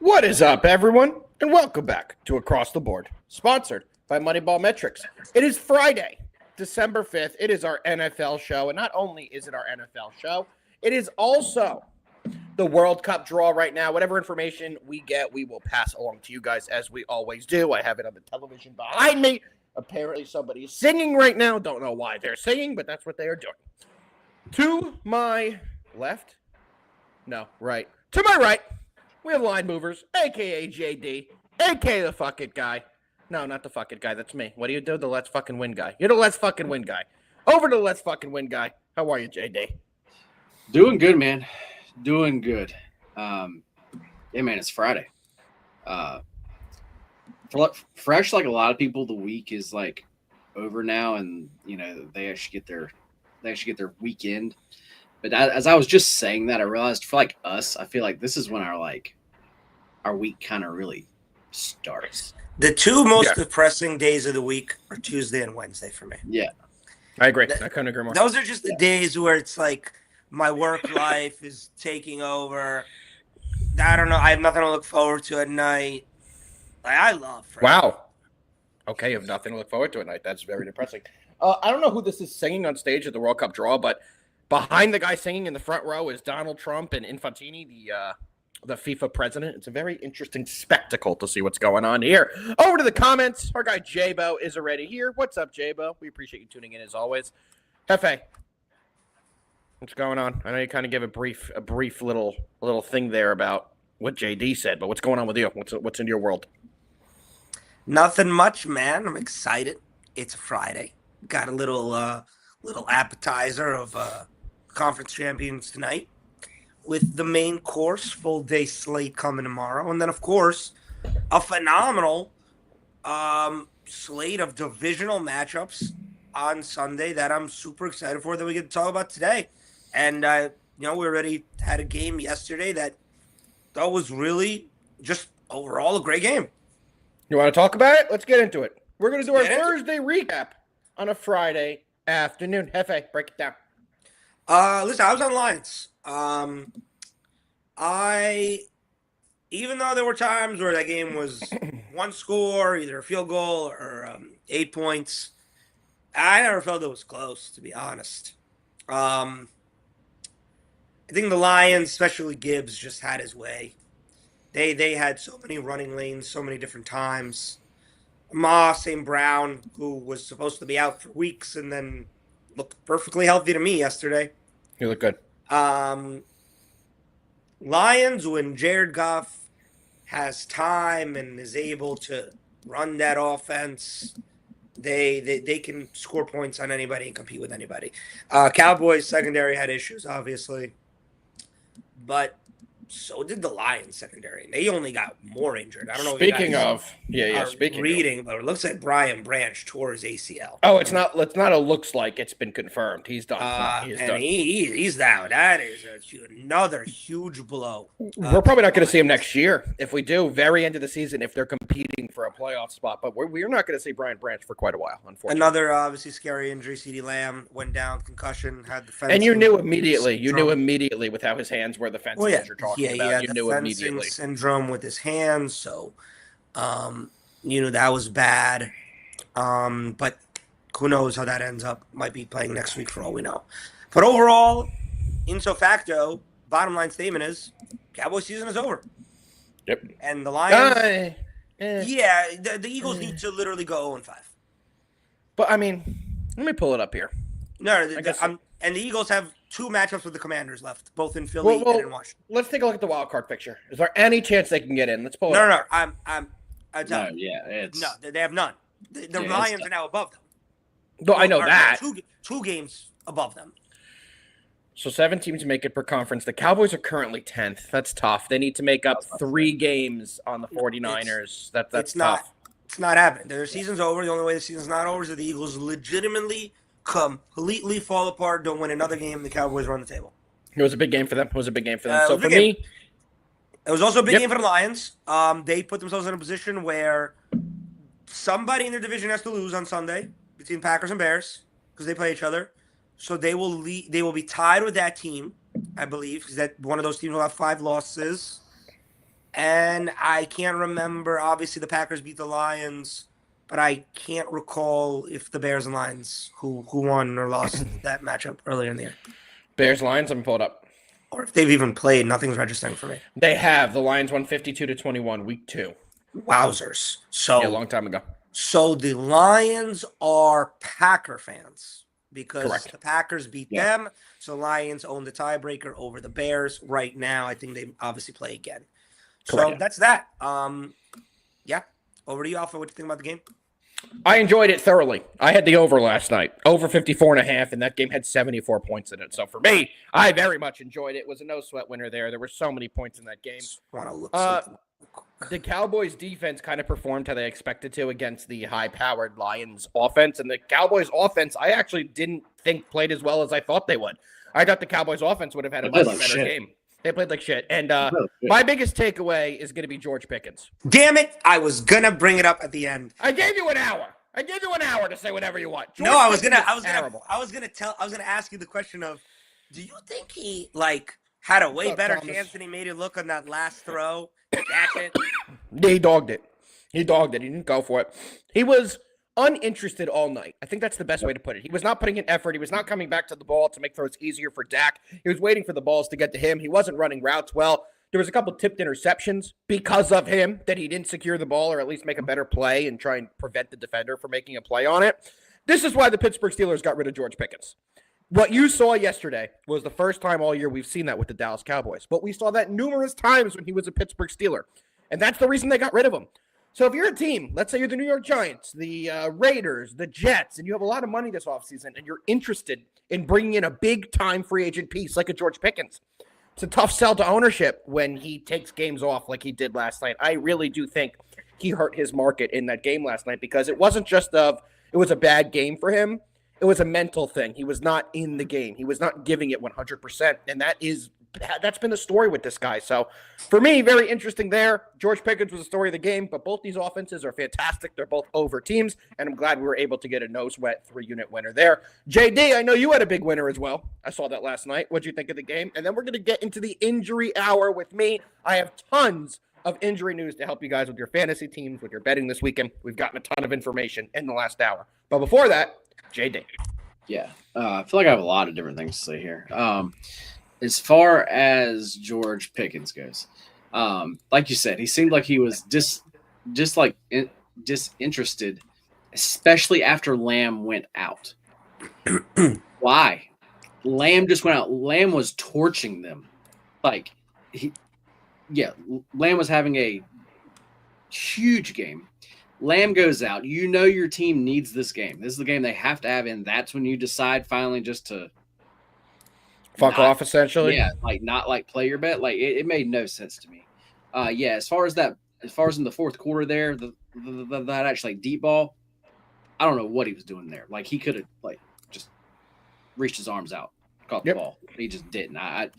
What is up, everyone, and welcome back to Across the Board, sponsored by Moneyball Metrics. It is Friday, December 5th. It is our NFL show, and not only is it our NFL show, it is also the World Cup draw right now. Whatever information we get, we will pass along to you guys, as we always do. I have it on the television behind me. Apparently, somebody is singing right now. Don't know why they're singing, but that's what they are doing. To my left, no, right. To my right, we have line movers, a.k.a. JD, a.k.a. the fuck it guy. No, not the fuck it guy. That's me. What do you do? The let's fucking win guy. You're the let's fucking win guy. Over to the let's fucking win guy. How are you, JD? Doing good, man. Doing good. Yeah, man, it's Friday. Fresh, like a lot of people, the week is like over now, and you know they actually get their weekend. But as I was just saying that, I realized for like us, I feel like this is when our week kind of really starts. The two most depressing days of the week are Tuesday and Wednesday for me. Yeah, I agree. I couldn't agree more. Those are just the days where it's like my work life is taking over. I don't know. I have nothing to look forward to at night. Like, I love Friday. Wow. Okay, you have nothing to look forward to at night. That's very depressing. I don't know who this is singing on stage at the World Cup draw, but behind the guy singing in the front row is Donald Trump and Infantini, the FIFA president. It's a very interesting spectacle to see what's going on here. Over to the comments. Our guy Jabo is already here. What's up, Jabo? We appreciate you tuning in as always. Jefe, what's going on? I know you kind of gave a brief little thing there about what JD said, but what's going on with you? What's in your world? Nothing much, man. I'm excited. It's a Friday. Got a little appetizer of conference champions tonight, with the main course, full day slate coming tomorrow. And then, of course, a phenomenal slate of divisional matchups on Sunday that I'm super excited for, that we get to talk about today. And, we already had a game yesterday that was really just overall a great game. You want to talk about it? Let's get into it. We're going to do our Thursday recap on a Friday afternoon. Jefe, break it down. Listen, I was on Lions. Even though there were times where that game was one score, either a field goal or 8 points, I never felt it was close, to be honest. I think the Lions, especially Gibbs, just had his way. They had so many running lanes, so many different times. Moss and Brown, who was supposed to be out for weeks and then looked perfectly healthy to me yesterday. You look good. Lions, when Jared Goff has time and is able to run that offense, they can score points on anybody and compete with anybody. Cowboys secondary had issues, obviously, but so did the Lions secondary. They only got more injured. I don't know. Speaking of, but it looks like Brian Branch tore his ACL. Oh, it's not a looks like, it's been confirmed. He's done. He's down. That is another huge blow. We're probably not going to see him next year. If we do, very end of the season, if they're competing for a playoff spot. But we're not going to see Brian Branch for quite a while, unfortunately. Another obviously scary injury. CeeDee Lamb went down, concussion, had the fence. And you knew immediately with how his hands were the fencing that you're talking about. Yeah, you the knew fencing immediately. Syndrome with his hands, so that was bad. But who knows how that ends up? Might be playing next week for all we know. But overall, ipso facto, bottom line statement is Cowboys season is over. Yep. And the Lions, the Eagles need to literally go 0-5. But I mean, let me pull it up here. And the Eagles have two matchups with the Commanders left, both in Philly and in Washington. Let's take a look at the wild card picture. Is there any chance they can get in? Let's pull it up. They have none. The Lions are now above them. No, I know that. Two games above them. So 7 teams make it per conference. The Cowboys are currently 10th. That's tough. They need to make up 3 games on the 49ers. That's tough. It's not happening. Their season's over. The only way the season's not over is if the Eagles legitimately completely fall apart, don't win another game, the Cowboys are on the table. It was a big game for them. So for me, it was also a big game for the Lions. They put themselves in a position where somebody in their division has to lose on Sunday between Packers and Bears because they play each other. So they will be tied with that team, I believe, because that one of those teams will have 5 losses. And I can't remember. Obviously, the Packers beat the Lions, but I can't recall if the Bears and Lions who won or lost that matchup earlier in the year, Bears Lions. I'm pulled up. or if they've even played. Nothing's registering for me. They have. The Lions won 52-21, week 2. Wowzers! Yeah, a long time ago. So the Lions are Packer fans because Correct. the Packers beat them. So Lions own the tiebreaker over the Bears right now. I think they obviously play again. So Correct. that's that. Yeah. Over to you, Alpha. What do you think about the game? I enjoyed it thoroughly. I had the over last night, over 54.5, and that game had 74 points in it. So for me, I very much enjoyed it. It was a no-sweat winner there. There were so many points in that game. Want to look? The Cowboys' defense kind of performed how they expected to against the high-powered Lions offense. And the Cowboys' offense, I actually didn't think played as well as I thought they would. I thought the Cowboys' offense would have had a much better game. They played like shit. And my biggest takeaway is going to be George Pickens. Damn it. I was going to bring it up at the end. I gave you an hour. I gave you an hour to say whatever you want. No, I was going to ask you the question of, do you think he had a way better chance than he made it look on that last throw? He dogged it. He didn't go for it. He was uninterested all night. I think that's the best way to put it. He was not putting in effort. He was not coming back to the ball to make throws easier for Dak. He was waiting for the balls to get to him. He wasn't running routes well. There was a couple tipped interceptions because of him that he didn't secure the ball or at least make a better play and try and prevent the defender from making a play on it. This is why the Pittsburgh Steelers got rid of George Pickens. What you saw yesterday was the first time all year we've seen that with the Dallas Cowboys. But we saw that numerous times when he was a Pittsburgh Steeler. And that's the reason they got rid of him. So if you're a team, let's say you're the New York Giants, the Raiders, the Jets, and you have a lot of money this offseason, and you're interested in bringing in a big-time free agent piece like a George Pickens, it's a tough sell to ownership when he takes games off like he did last night. I really do think he hurt his market in that game last night because it wasn't just it was a bad game for him. It was a mental thing. He was not in the game. He was not giving it 100%, and that's been the story with this guy. So for me, very interesting there. George Pickens was the story of the game, but both these offenses are fantastic. They're both over teams, and I'm glad we were able to get a no-sweat 3-unit winner there. JD, I know you had a big winner as well. I saw that last night. What'd you think of the game? And then we're going to get into the injury hour with me. I have tons of injury news to help you guys with your fantasy teams, with your betting this weekend. We've gotten a ton of information in the last hour. But before that, JD. Yeah, I feel like I have a lot of different things to say here. As far as George Pickens goes, like you said, he seemed like he was disinterested, especially after Lamb went out. Why? Lamb just went out. Lamb was torching them. Lamb was having a huge game. Lamb goes out. You know your team needs this game. This is the game they have to have, and that's when you decide finally just to fuck off, essentially. Yeah, not play your bet. It made no sense to me. As far as in the fourth quarter there, that actually deep ball, I don't know what he was doing there. He could have just reached his arms out, caught the ball. He just didn't. But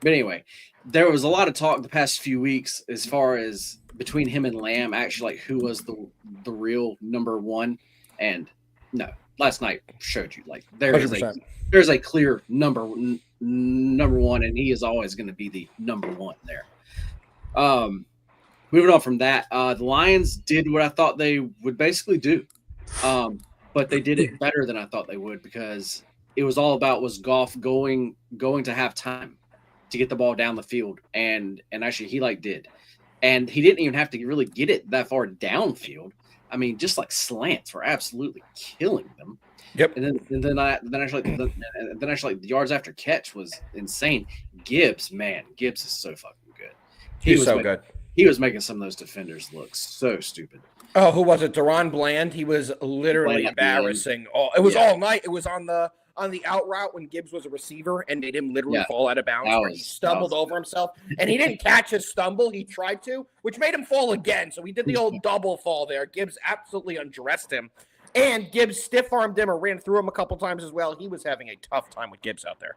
anyway, there was a lot of talk the past few weeks as far as between him and Lamb, actually, who was the real number one. And no, last night showed you there's a clear number one, and he is always going to be the number one there. Moving on from that, the Lions did what I thought they would basically do, but they did it better than I thought they would because it was all about was Goff going to have time to get the ball down the field, and actually he did, and he didn't even have to really get it that far downfield. I mean, just slants were absolutely killing them. Yep. And then actually the yards after catch was insane. Gibbs is so fucking good. He's so good. He was making some of those defenders look so stupid. Oh, who was it? Deron Bland. He was literally embarrassing. It was all night. It was on the out route when Gibbs was a receiver and made him literally fall out of bounds. He stumbled over himself, and he didn't catch his stumble. He tried to, which made him fall again. So he did the old double fall there. Gibbs absolutely undressed him, and Gibbs stiff-armed him or ran through him a couple times as well. He was having a tough time with Gibbs out there.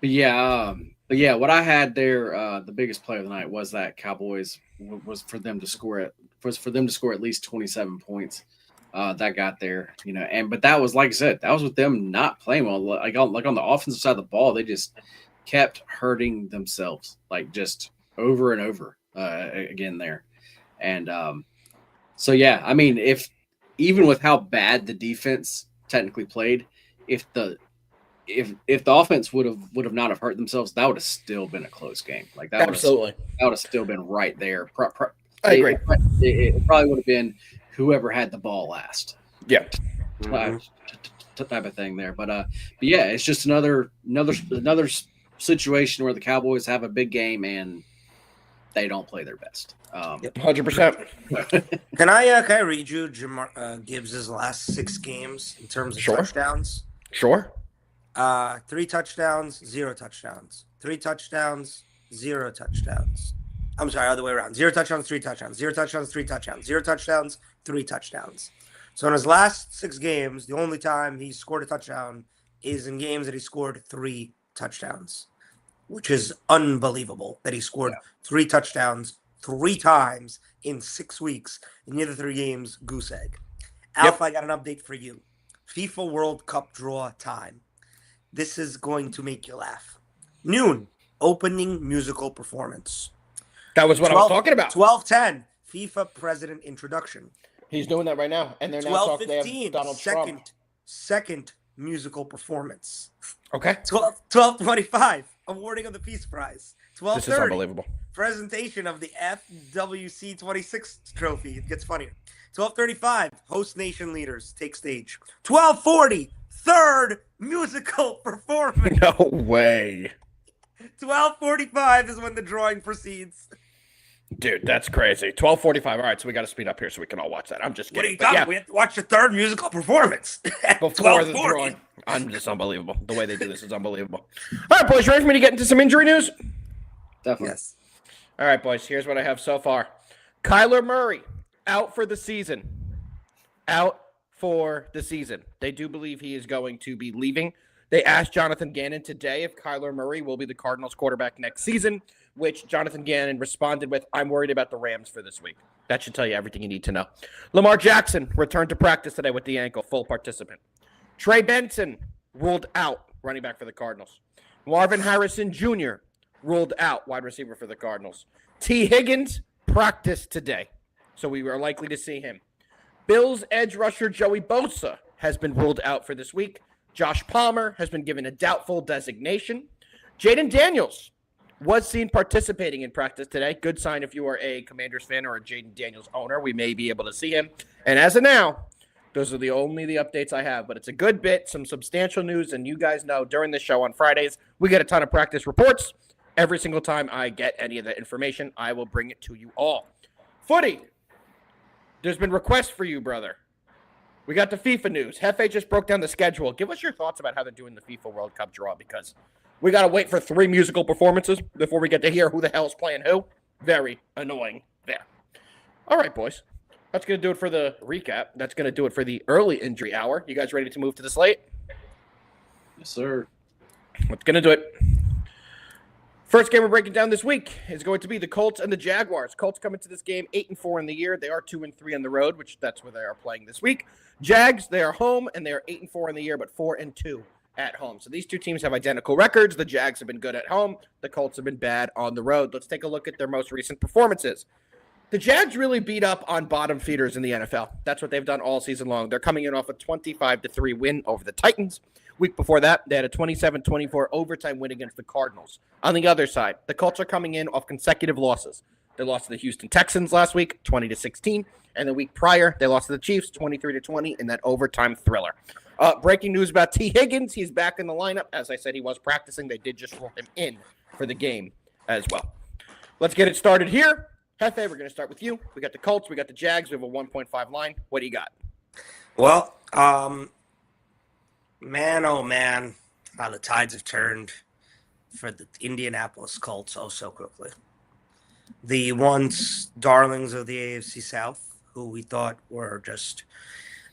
But what I had there, the biggest play of the night was that Cowboys was for them to score at least 27 points. That got there, but that was, like I said, that was with them not playing well. Like on the offensive side of the ball, they just kept hurting themselves. over and over again there. And so, yeah, I mean, even with how bad the defense technically played, if the offense would have not have hurt themselves, that would have still been a close game. Like that Absolutely. would have still been right there. I agree. It probably would have been whoever had the ball last. Yeah. Type of thing there, but yeah, it's just another situation where the Cowboys have a big game and they don't play their best. 100%. Can I read you Gibbs' last 6 games in terms of touchdowns? Sure. 3 touchdowns, 0 touchdowns. 3 touchdowns, 0 touchdowns. I'm sorry, other way around. 0 touchdowns, 3 touchdowns. 0 touchdowns, 3 touchdowns. 0 touchdowns, 3 touchdowns. So in his last 6 games, the only time he scored a touchdown is in games that he scored 3 touchdowns, which is unbelievable that he scored 3 touchdowns 3 times in 6 weeks. In the other 3 games, goose egg. Alpha, I got an update for you. FIFA World Cup draw time. This is going to make you laugh. Noon, opening musical performance. That was what I was talking about. 12:10, FIFA president introduction. He's doing that right now. And they're now talking about Donald Trump. Second musical performance. Okay. 12:25, awarding of the Peace Prize. 12:30. This is unbelievable. Presentation of the FWC 26 trophy. It gets funnier. 12:35, host nation leaders take stage. 12:40, third musical performance. No way. 12:45 is when the drawing proceeds. Dude, that's crazy. 12:45. All right, so we got to speed up here so we can all watch that. I'm just kidding. What are you talking about? We have to watch the third musical performance. Before the drawing. I'm just unbelievable. The way they do this is unbelievable. All right, boys, ready for me to get into some injury news? Definitely. Yes. All right, boys, here's what I have so far. Kyler Murray, out for the season. Out for the season. They do believe he is going to be leaving. They asked Jonathan Gannon today if Kyler Murray will be the Cardinals quarterback next season, which Jonathan Gannon responded with, I'm worried about the Rams for this week. That should tell you everything you need to know. Lamar Jackson returned to practice today with the ankle, full participant. Trey Benson ruled out, running back for the Cardinals. Marvin Harrison Jr. ruled out, wide receiver for the Cardinals. T. Higgins practiced today, so we are likely to see him. Bills edge rusher Joey Bosa has been ruled out for this week. Josh Palmer has been given a doubtful designation. Jaden Daniels was seen participating in practice today. Good sign if you are a Commanders fan or a Jaden Daniels owner. We may be able to see him. And as of now, those are the updates I have. But it's a good bit, some substantial news. And you guys know during the show on Fridays, we get a ton of practice reports. Every single time I get any of that information, I will bring it to you all. Footy, there's been requests for you, brother. We got the FIFA news. Jefe just broke down the schedule. Give us your thoughts about how they're doing the FIFA World Cup draw, because we got to wait for 3 musical performances before we get to hear who the hell's playing who. Very annoying there. All right, boys. That's going to do it for the recap. That's going to do it for the early injury hour. You guys ready to move to the slate? Yes, sir. That's going to do it. First game we're breaking down this week is going to be the Colts and the Jaguars. Colts come into this game 8-4 in the year. They are 2-3 on the road, which that's where they are playing this week. Jags, they are home, and they are 8-4 in the year, but 4-2 at home. So these two teams have identical records. The Jags have been good at home. The Colts have been bad on the road. Let's take a look at their most recent performances. The Jags really beat up on bottom feeders in the NFL. That's what they've done all season long. They're coming in off a 25-3 win over the Titans. Week before that, they had a 27-24 overtime win against the Cardinals. On the other side, the Colts are coming in off consecutive losses. They lost to the Houston Texans last week, 20-16, and the week prior, they lost to the Chiefs, 23-20, in that overtime thriller. Breaking news about T. Higgins. He's back in the lineup. As I said, he was practicing. They did just roll him in for the game as well. Let's get it started here. Jefe, we're going to start with you. We got the Colts. We got the Jags. We have a 1.5 line. What do you got? Well, man, oh man, how the tides have turned for the Indianapolis Colts so quickly. The once darlings of the AFC South, who we thought were just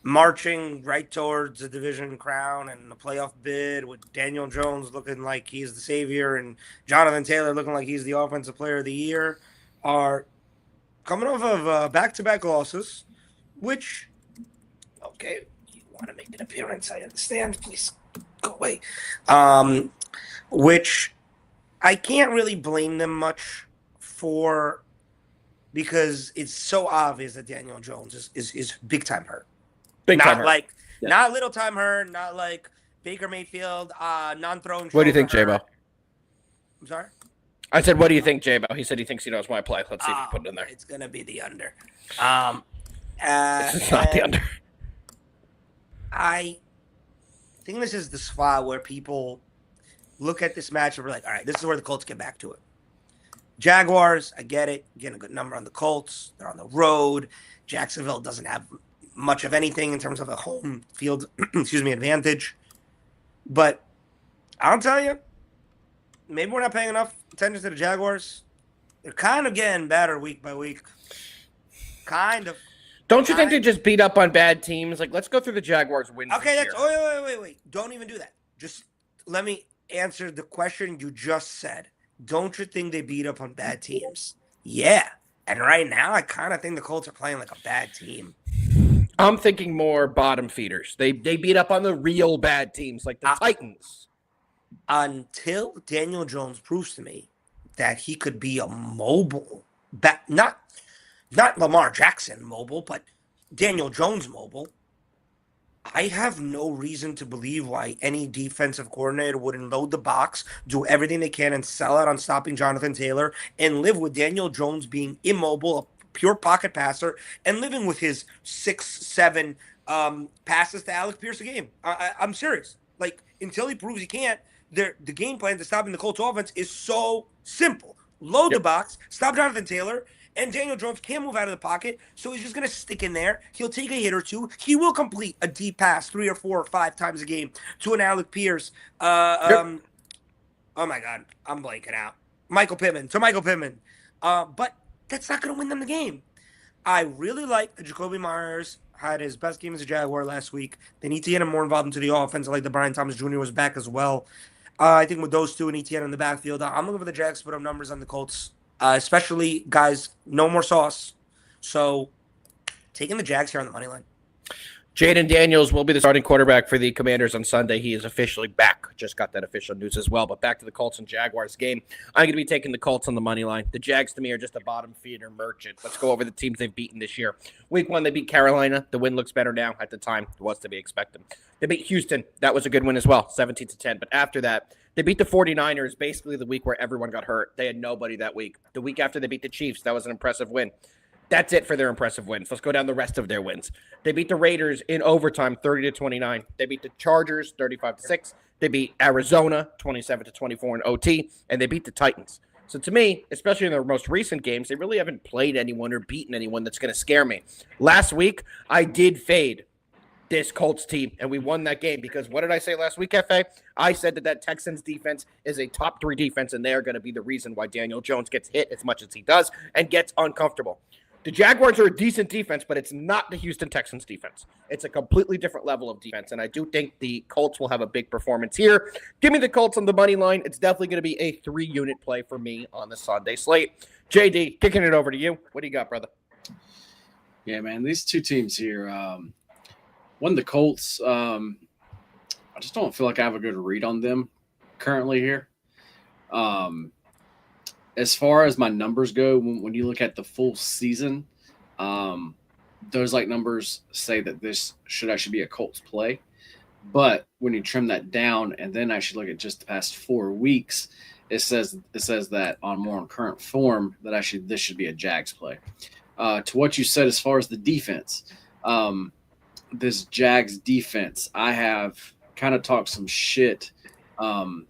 marching right towards the division crown and the playoff bid, with Daniel Jones looking like he's the savior and Jonathan Taylor looking like he's the offensive player of the year, are coming off of back-to-back losses, which, okay, you want to make an appearance, I understand, please go away, which I can't really blame them much because it's so obvious that Daniel Jones is big time hurt. Big time Not hurt. like Yeah. not little time hurt, not like Baker Mayfield, non-thrown. What do you think, shoulder J-Bo? hurt. I'm sorry. I said, what do you think, J-Bo? He said he thinks he knows my play. Let's see if he put it in there. It's gonna be the under. This is not the under. I think this is the spot where people look at this match and we're like, all right, this is where the Colts get back to it. Jaguars, I get it. Getting a good number on the Colts. They're on the road. Jacksonville doesn't have much of anything in terms of a home field, advantage. But I'll tell you, maybe we're not paying enough attention to the Jaguars. They're kind of getting better week by week. Kind of. Don't you think they just beat up on bad teams? Like, let's go through the Jaguars wins. Okay, this year. wait. Don't even do that. Just let me answer the question you just said. Don't you think they beat up on bad teams? Yeah. And right now, I kind of think the Colts are playing like a bad team. I'm thinking more bottom feeders. They beat up on the real bad teams, like the Titans. Until Daniel Jones proves to me that he could be a mobile, not Lamar Jackson mobile, but Daniel Jones mobile, I have no reason to believe why any defensive coordinator wouldn't load the box, do everything they can, and sell out on stopping Jonathan Taylor, and live with Daniel Jones being immobile, a pure pocket passer, and living with his 6-7 passes to Alec Pierce a game. I'm serious. Like, until he proves he can't, the game plan to stopping the Colts offense is so simple. Load the box, stop Jonathan Taylor, and Daniel Jones can't move out of the pocket, so he's just going to stick in there. He'll take a hit or two. He will complete a deep pass 3 or 4 or 5 times a game to an Alec Pierce. Oh, my God. I'm blanking out. Michael Pittman. But that's not going to win them the game. I really like that Jacoby Myers had his best game as a Jaguar last week. They need to get him more involved into the offense. I like that Brian Thomas Jr. was back as well. I think with those two and ETN in the backfield, I'm looking for the Jags to put up numbers on the Colts. Especially, guys, no more sauce. So, taking the Jags here on the money line. Jaden Daniels will be the starting quarterback for the Commanders on Sunday. He is officially back. Just got that official news as well. But back to the Colts and Jaguars game. I'm going to be taking the Colts on the money line. The Jags, to me, are just a bottom feeder merchant. Let's go over the teams they've beaten this year. Week 1, they beat Carolina. The win looks better now. At the time, it was to be expected. They beat Houston. That was a good win as well, 17-10. But after that, they beat the 49ers, basically the week where everyone got hurt. They had nobody that week. The week after, they beat the Chiefs. That was an impressive win. That's it for their impressive wins. Let's go down the rest of their wins. They beat the Raiders in overtime, 30-29. They beat the Chargers, 35-6. They beat Arizona, 27-24 in OT, and they beat the Titans. So to me, especially in their most recent games, they really haven't played anyone or beaten anyone that's going to scare me. Last week, I did fade this Colts team, and we won that game because what did I say last week, Jefe? I said that Texans defense is a top 3 defense, and they are going to be the reason why Daniel Jones gets hit as much as he does and gets uncomfortable. The Jaguars are a decent defense, but it's not the Houston Texans defense. It's a completely different level of defense, and I do think the Colts will have a big performance here. Give me the Colts on the money line. It's definitely going to be a 3-unit play for me on the Sunday slate. JD, kicking it over to you. What do you got, brother? Yeah, man, these two teams here, one of the Colts, I just don't feel like I have a good read on them currently here. As far as my numbers go, when you look at the full season, those numbers say that this should actually be a Colts play. But when you trim that down and then actually look at just the past 4 weeks, it says that on current form that actually this should be a Jags play. To what you said as far as the defense, this Jags defense, I have kind of talked some shit about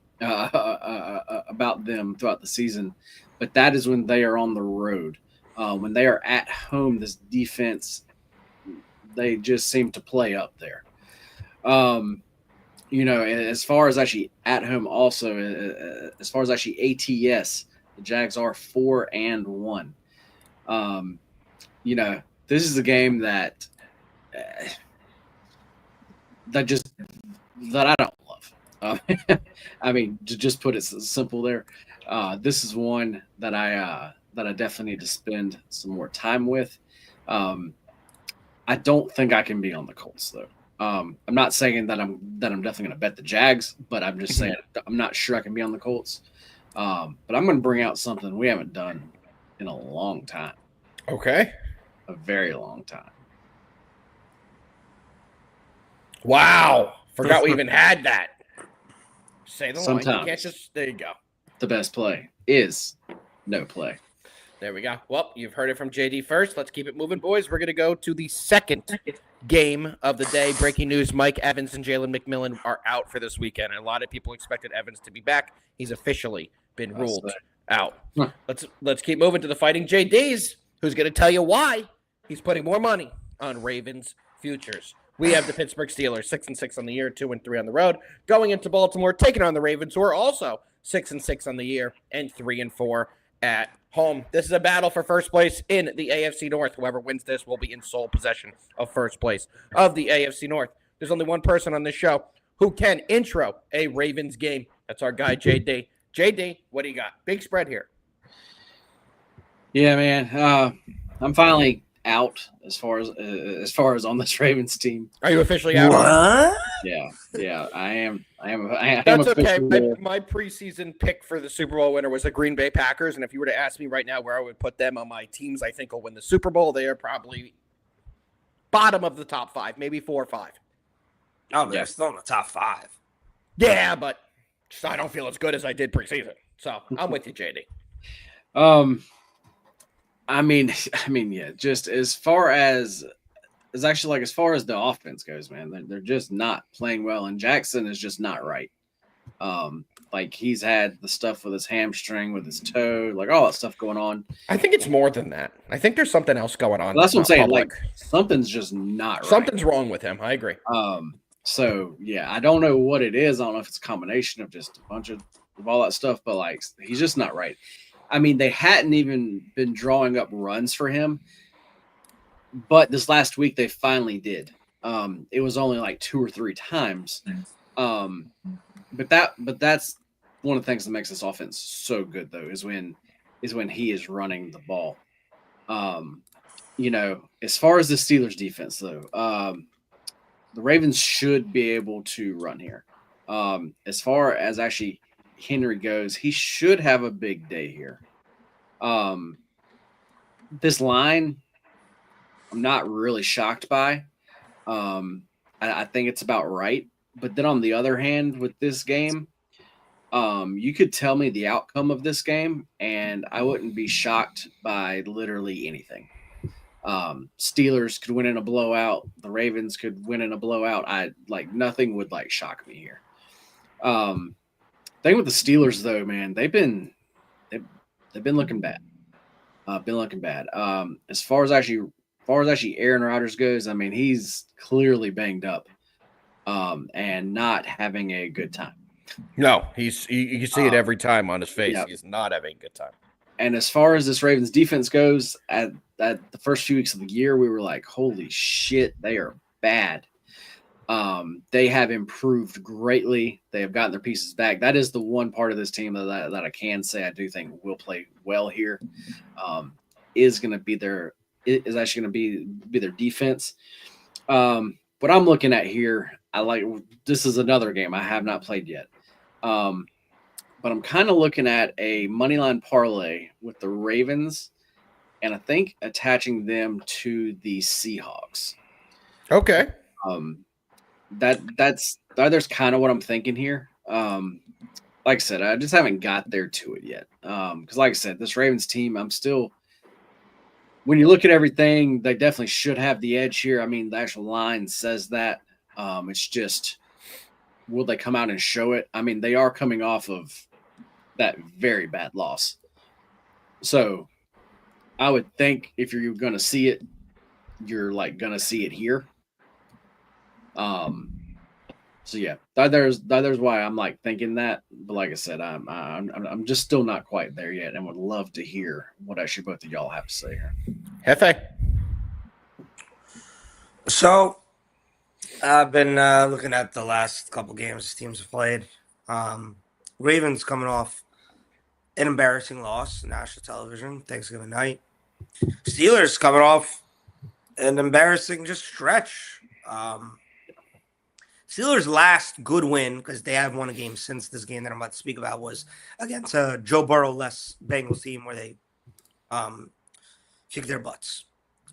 them throughout the season, but that is when they are on the road. When they are at home, this defense, they just seem to play up there. As far as actually at home, also as far as actually ATS, the Jags are 4-1. This is a game that I don't love. I mean, to just put it simple there, this is one that I definitely need to spend some more time with. I don't think I can be on the Colts though. I'm not saying that I'm definitely going to bet the Jags, but I'm just saying I'm not sure I can be on the Colts. But I'm going to bring out something we haven't done in a long time. Okay. A very long time. Wow. Forgot we even had that. Say the line. You Sometimes. can't just. There you go. The best play is no play. There we go. Well, you've heard it from JD first. Let's keep it moving, boys. We're going to go to the second game of the day. Breaking news, Mike Evans and Jalen McMillan are out for this weekend. And a lot of people expected Evans to be back. He's officially been ruled out. Huh. Let's keep moving to the Fighting JDs, who's going to tell you why he's putting more money on Ravens futures. We have the Pittsburgh Steelers, 6-6 on the year, 2-3 on the road, going into Baltimore, taking on the Ravens, who are also 6-6 on the year and 3-4 at home. This is a battle for first place in the AFC North. Whoever wins this will be in sole possession of first place of the AFC North. There's only one person on this show who can intro a Ravens game. That's our guy, JD. JD, what do you got? Big spread here. Yeah, man. I'm finally out as far as on this Ravens team. Are you officially out? What? Yeah, I am. That's okay. officially- My preseason pick for the Super Bowl winner was the Green Bay Packers, and if you were to ask me right now where I would put them on my teams I think will win the Super Bowl, they are probably bottom of the top 5, maybe 4 or 5. Oh, they're still in the top 5. Yeah, but just, I don't feel as good as I did preseason. So I'm with you, JD. I mean, yeah. Just as far as as far as the offense goes, man, they're just not playing well, and Jackson is just not right. Like he's had the stuff with his hamstring, with his toe, like all that stuff going on. I think it's more than that. I think there's something else going on. Well, that's what I'm not saying. public. Like something's just not right. Something's wrong with him. I agree. So yeah, I don't know what it is. I don't know if it's a combination of just a bunch of all that stuff, but like he's just not right. I mean, they hadn't even been drawing up runs for him, but this last week they finally did. It was only like 2 or 3 times. But that's one of the things that makes this offense so good, though, is when he is running the ball. As far as the Steelers defense, though, the Ravens should be able to run here. As far as actually Henry goes, he should have a big day here. This line, I'm not really shocked by. I think it's about right. But then on the other hand, with this game, you could tell me the outcome of this game, and I wouldn't be shocked by literally anything. Steelers could win in a blowout. The Ravens could win in a blowout. Nothing would shock me here. Thing with the Steelers though, man, they've been looking bad. As far as actually Aaron Rodgers goes, I mean, he's clearly banged up, and not having a good time. No, you can see it every time on his face. Yeah. He's not having a good time. And as far as this Ravens defense goes, at the first few weeks of the year, we were like, holy shit, they are bad. They have improved greatly. They have gotten their pieces back. That is the one part of this team that I can say I do think will play well here. Is actually going to be their defense. What I'm looking at here, this is another game I have not played yet. But I'm kind of looking at a money line parlay with the Ravens, and I think attaching them to the Seahawks. Okay. There's kind of what I'm thinking here. Like I said, I just haven't got there to it yet. Because like I said, this Ravens team, when you look at everything, they definitely should have the edge here. I mean, the actual line says that. It's just, will they come out and show it? I mean, they are coming off of that very bad loss. So I would think if you're going to see it, you're going to see it here. So yeah, there's why I'm thinking that, but like I said, I'm just still not quite there yet, and would love to hear what actually both of y'all have to say here. Jefe. So I've been looking at the last couple games these teams have played. Ravens coming off an embarrassing loss, national television, Thanksgiving night. Steelers coming off an embarrassing just stretch. Steelers' last good win, because they have won a game since this game that I'm about to speak about, was against a Joe Burrow-less Bengals team where they kick their butts.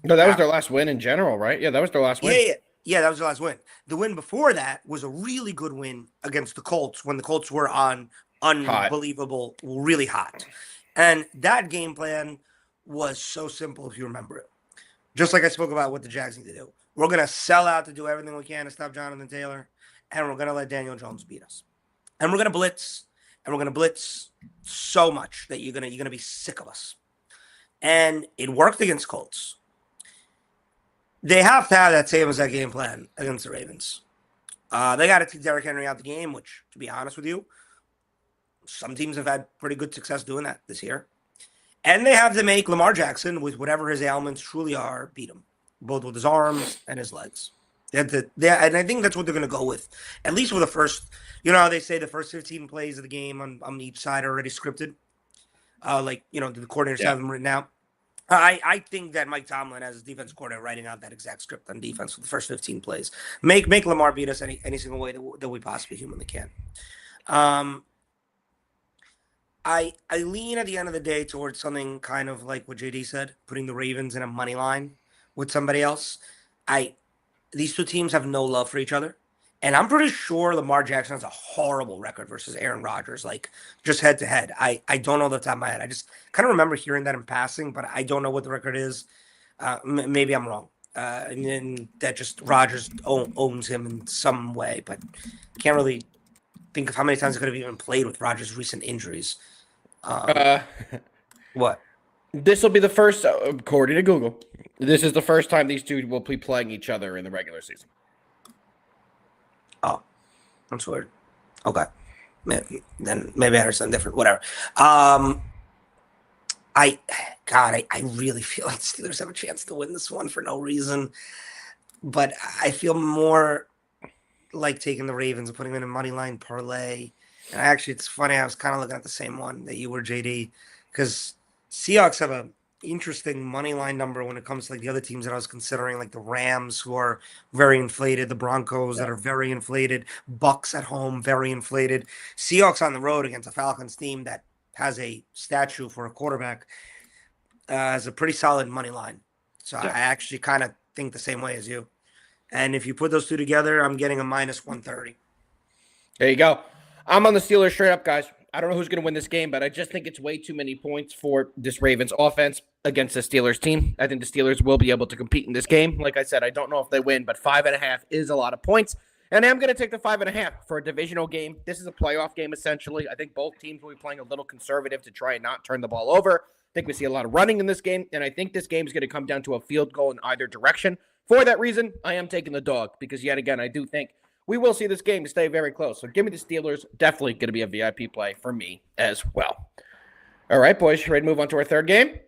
No, that was their last win in general, right? Yeah, that was their last win. Yeah, that was their last win. The win before that was a really good win against the Colts when the Colts were on unbelievable, really hot. And that game plan was so simple if you remember it. Just like I spoke about what the Jags need to do. We're going to sell out to do everything we can to stop Jonathan Taylor, and we're going to let Daniel Jones beat us. And we're going to blitz, and we're going to blitz so much that you're going to be sick of us. And it worked against Colts. They have to have that same as that game plan against the Ravens. They got to take Derrick Henry out the game, which, to be honest with you, some teams have had pretty good success doing that this year. And they have to make Lamar Jackson, with whatever his ailments truly are, beat him, both with his arms and his legs. And I think that's what they're going to go with, at least for the first. You know how they say the first 15 plays of the game on each side are already scripted? The coordinators have them written out. I think that Mike Tomlin, as his defense coordinator, writing out that exact script on defense for the first 15 plays. Make Lamar beat us any single way that we possibly humanly can. I lean at the end of the day towards something kind of like what JD said, putting the Ravens in a money line with somebody else. These two teams have no love for each other. And I'm pretty sure Lamar Jackson has a horrible record versus Aaron Rodgers, like just head to head. I don't know the top of my head. I just kind of remember hearing that in passing, but I don't know what the record is. Maybe I'm wrong. And then that just Rodgers owns him in some way, but can't really think of how many times he could have even played with Rodgers' recent injuries. What? This will be the first, according to Google, this is the first time these two will be playing each other in the regular season. Oh, that's weird. Okay. Then maybe I understand different. Whatever. I really feel like the Steelers have a chance to win this one for no reason. But I feel more like taking the Ravens and putting them in a money line parlay. And actually, it's funny. I was kind of looking at the same one that you were, JD, because Seahawks have a interesting money line number when it comes to like the other teams that I was considering, like the Rams, who are very inflated, the Broncos that are very inflated, Bucks at home, very inflated, Seahawks on the road against a Falcons team that has a statue for a quarterback has a pretty solid money line. So I actually kind of think the same way as you. And if you put those two together, I'm getting a minus 130. There you go. I'm on the Steelers straight up, guys. I don't know who's going to win this game, but I just think it's way too many points for this Ravens offense against the Steelers team. I think the Steelers will be able to compete in this game. Like I said, I don't know if they win, but 5.5 is a lot of points. And I'm going to take the 5.5 for a divisional game. This is a playoff game, essentially. I think both teams will be playing a little conservative to try and not turn the ball over. I think we see a lot of running in this game, and I think this game is going to come down to a field goal in either direction. For that reason, I am taking the dog because, yet again, I do think we will see this game stay very close. So give me the Steelers. Definitely going to be a VIP play for me as well. All right, boys. Ready to move on to our third game?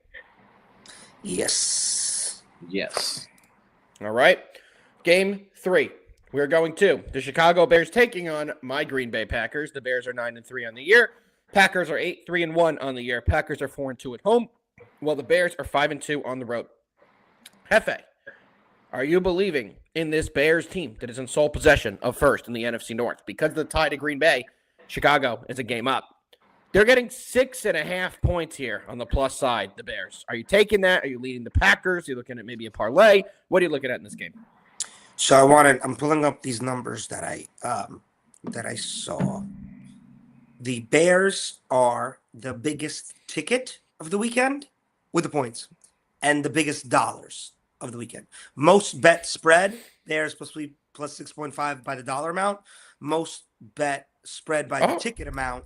Yes. All right. Game 3. We're going to the Chicago Bears taking on my Green Bay Packers. The Bears are 9-3 on the year. Packers are 8-3-1 on the year. Packers are 4-2 at home, while the Bears are 5-2 on the road. Jefe, are you believing in this Bears team that is in sole possession of first in the NFC North? Because of the tie to Green Bay, Chicago is a game up. They're getting 6.5 points here on the plus side, the Bears. Are you taking that? Are you leading the Packers? Are you looking at maybe a parlay? What are you looking at in this game? So I'm pulling up these numbers that I saw. The Bears are the biggest ticket of the weekend with the points and the biggest dollars of the weekend. Most bet spread, they're supposed to be plus 6.5 by the dollar amount. Most bet spread by the ticket amount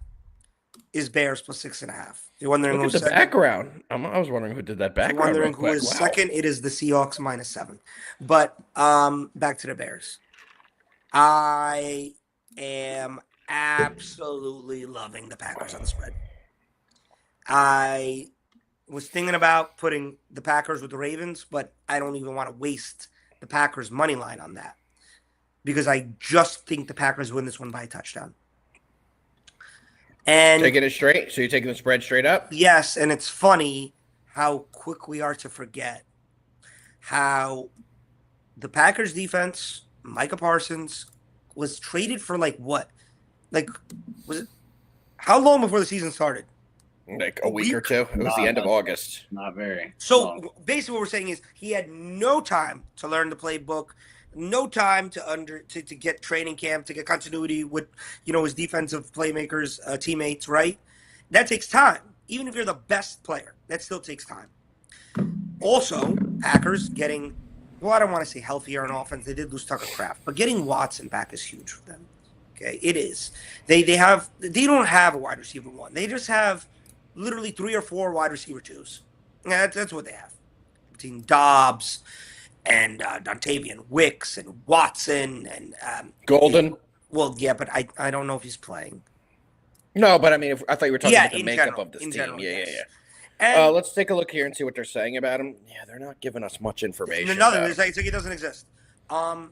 is Bears plus 6.5. You're wondering who's the background? I was wondering who did that background. You're wondering who is second? It is the Seahawks minus 7. But back to the Bears. I am absolutely loving the Packers on the spread. I was thinking about putting the Packers with the Ravens, but I don't even want to waste the Packers money line on that because I just think the Packers win this one by a touchdown. And taking it straight? So you're taking the spread straight up? Yes, and it's funny how quick we are to forget how the Packers defense, Micah Parsons, was traded for like what? Like, was it how long before the season started? Like a week or two. It was the end of August. Not very. So long. basically, what we're saying is he had no time to learn the playbook, no time to get training camp, to get continuity with his defensive playmakers, teammates. Right, that takes time. Even if you're the best player, that still takes time. Also, Packers getting, well, I don't want to say healthier on offense. They did lose Tucker Kraft, but getting Watson back is huge for them. Okay, it is. They don't have a wide receiver one. They just have literally 3 or 4 wide receiver twos. Yeah, that's what they have. Between Dobbs and Dontavian Wicks and Watson and Golden. Well, yeah, but I don't know if he's playing. No, but I mean, I thought you were talking about the makeup general, of this team. General, yeah. And let's take a look here and see what they're saying about him. Yeah, they're not giving us much information. Nothing. It's like it doesn't exist. And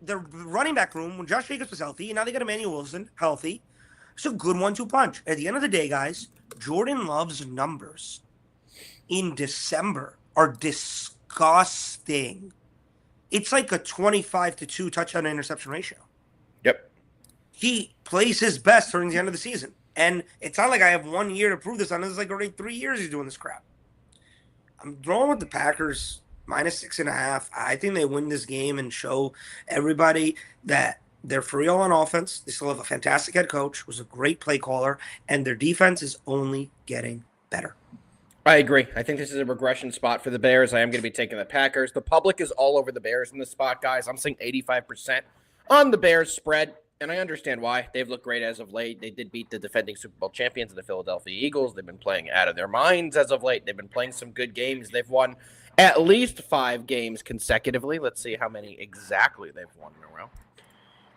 the running back room, when Josh Jacobs was healthy, and now they got Emmanuel Wilson healthy, it's a good 1-2 punch. At the end of the day, guys, Jordan Love's numbers in December are disgusting. It's like a 25-2 touchdown to interception ratio. Yep. He plays his best during the end of the season. And it's not like I have 1 year to prove this on. This is like already 3 years he's doing this crap. I'm throwing with the Packers -6.5. I think they win this game and show everybody that they're for real on offense. They still have a fantastic head coach who's a great play caller, and their defense is only getting better. I agree. I think this is a regression spot for the Bears. I am going to be taking the Packers. The public is all over the Bears in this spot, guys. I'm saying 85% on the Bears spread, and I understand why. They've looked great as of late. They did beat the defending Super Bowl champions, the Philadelphia Eagles. They've been playing out of their minds as of late. They've been playing some good games. They've won at least 5 games consecutively. Let's see how many exactly they've won in a row.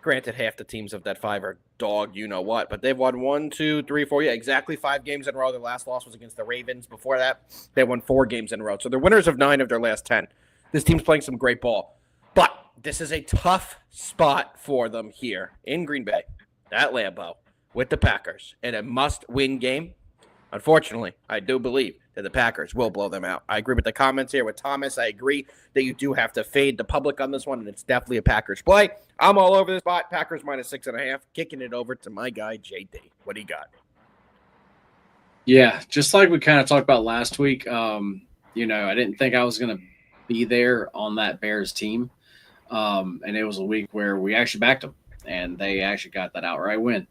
Granted, half the teams of that 5 are dog, you know what, but they've won 1, 2, 3, 4, exactly 5 games in a row. Their last loss was against the Ravens. Before that, they won 4 games in a row. So they're winners of 9 of their last 10. This team's playing some great ball. But this is a tough spot for them here in Green Bay, at Lambeau, with the Packers, in a must-win game. Unfortunately, I do believe that the Packers will blow them out. I agree with the comments here with Thomas. I agree that you do have to fade the public on this one, and it's definitely a Packers play. I'm all over this spot. Packers -6.5, kicking it over to my guy, JD. What do you got? Yeah, just like we kind of talked about last week, I didn't think I was going to be there on that Bears team. And it was a week where we actually backed them, and they actually got that outright win.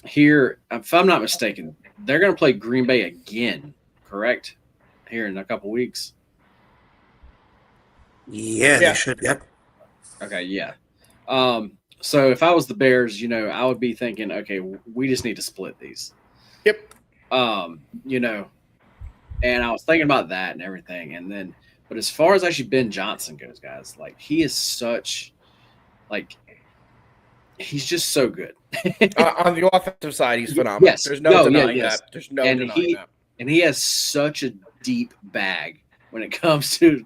Here, if I'm not mistaken, they're going to play Green Bay again, correct? Here in a couple weeks. Yeah, they should. Yep. Okay, yeah. So if I was the Bears, I would be thinking, okay, we just need to split these. Yep. And I was thinking about that and everything, and then, but as far as actually Ben Johnson goes, guys, like he is such, like, he's just so good. On the offensive side, he's phenomenal. Yes. There's no denying that. There's no denying that. And he has such a deep bag when it comes to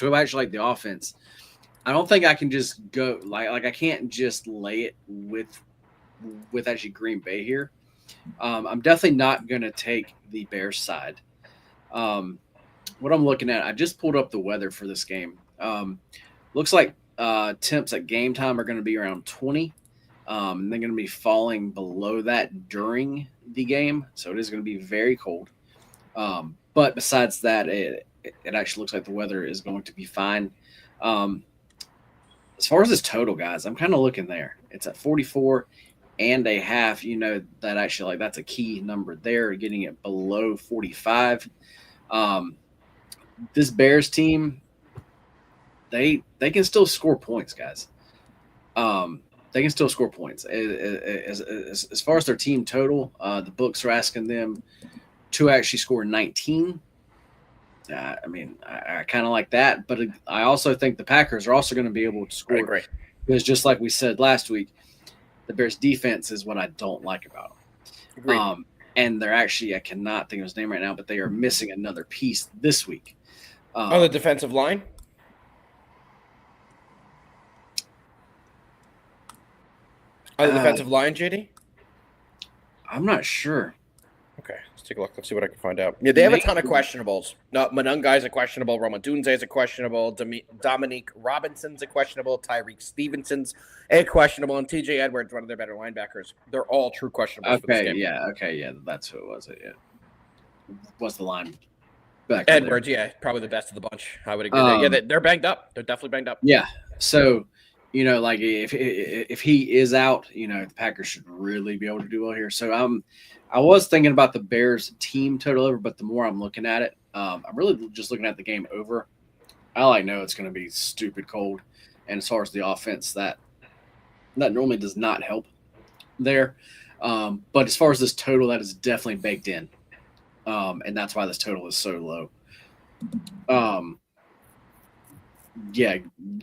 actually like the offense. I don't think I can just go like I can't just lay it with actually Green Bay here. I'm definitely not going to take the Bears side. What I'm looking at, I just pulled up the weather for this game. Looks like temps at game time are going to be around 20. And they're going to be falling below that during the game. So it is going to be very cold. But besides that, it actually looks like the weather is going to be fine. As far as this total, guys, I'm kind of looking there. It's at 44.5. That actually, like, that's a key number there, getting it below 45. This Bears team, they can still score points, guys. They can still score points. As far as their team total, the books are asking them to actually score 19. I kind of like that, but I also think the Packers are also going to be able to score. Great. Because just like we said last week, the Bears' defense is what I don't like about them. And they're actually, I cannot think of his name right now, but they are missing another piece this week. On the defensive line? On the defensive line, JD? I'm not sure. Okay, let's take a look. Let's see what I can find out. Yeah, they have a ton of questionables. No, Manungai's a questionable. Romadunze's a questionable. Dominique Robinson's a questionable. Tyreek Stevenson's a questionable. And TJ Edwards, one of their better linebackers. They're all true questionables for this game. Yeah, that's who it was. Yeah, what's the line? Edwards, yeah, probably the best of the bunch. I would agree. They're banged up. They're definitely banged up. Yeah, so like if he is out, the Packers should really be able to do well here. So I was thinking about the Bears team total over, but the more I'm looking at it, I'm really just looking at the game over. I know it's going to be stupid cold, and as far as the offense, that normally does not help there. But as far as this total, that is definitely baked in, and that's why this total is so low. Yeah,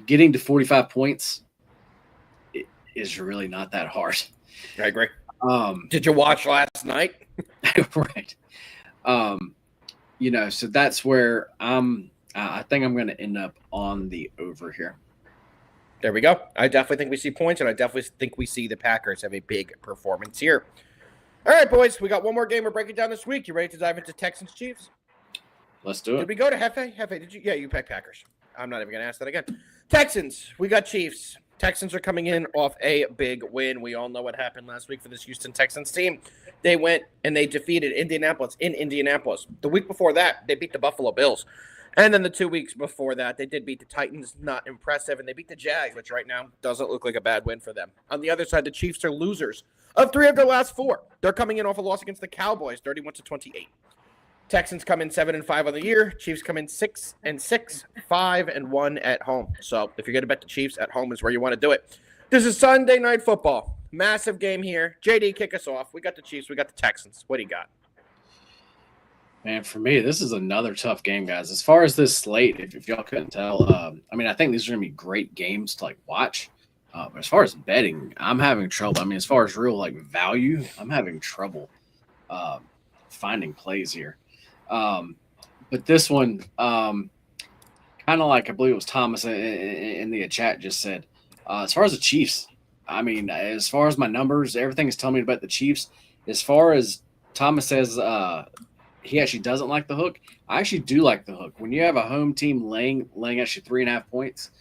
getting to 45 points is really not that hard. I agree. Did you watch last night? Right. So that's where I think I'm going to end up on the over here. There we go. I definitely think we see points, and I definitely think we see the Packers have a big performance here. All right, boys, we got one more game we're breaking down this week. You ready to dive into Texans Chiefs? Let's do it. Did we go to Jefe? Jefe, did you? Yeah, you picked Packers. I'm not even going to ask that again. Texans, we got Chiefs. Texans are coming in off a big win. We all know what happened last week for this Houston Texans team. They went and they defeated Indianapolis in Indianapolis. The week before that, they beat the Buffalo Bills. And then the 2 weeks before that, they did beat the Titans. Not impressive. And they beat the Jags, which right now doesn't look like a bad win for them. On the other side, the Chiefs are losers of 3 of their last 4. They're coming in off a loss against the Cowboys, 31-28. Texans come in 7-5 on the year. Chiefs come in 6-6, 5-1 at home. So if you're going to bet the Chiefs, at home is where you want to do it. This is Sunday Night Football. Massive game here. JD, kick us off. We got the Chiefs. We got the Texans. What do you got? Man, for me, this is another tough game, guys. As far as this slate, if y'all couldn't tell, I think these are going to be great games to watch. But as far as betting, I'm having trouble. As far as real value, I'm having trouble finding plays here. But this one, kind of I believe it was Thomas in the chat just said, as far as the Chiefs, as far as my numbers, everything is telling me about the Chiefs. As far as Thomas says, he actually doesn't like the hook. I actually do like the hook. When you have a home team laying actually 3.5 points,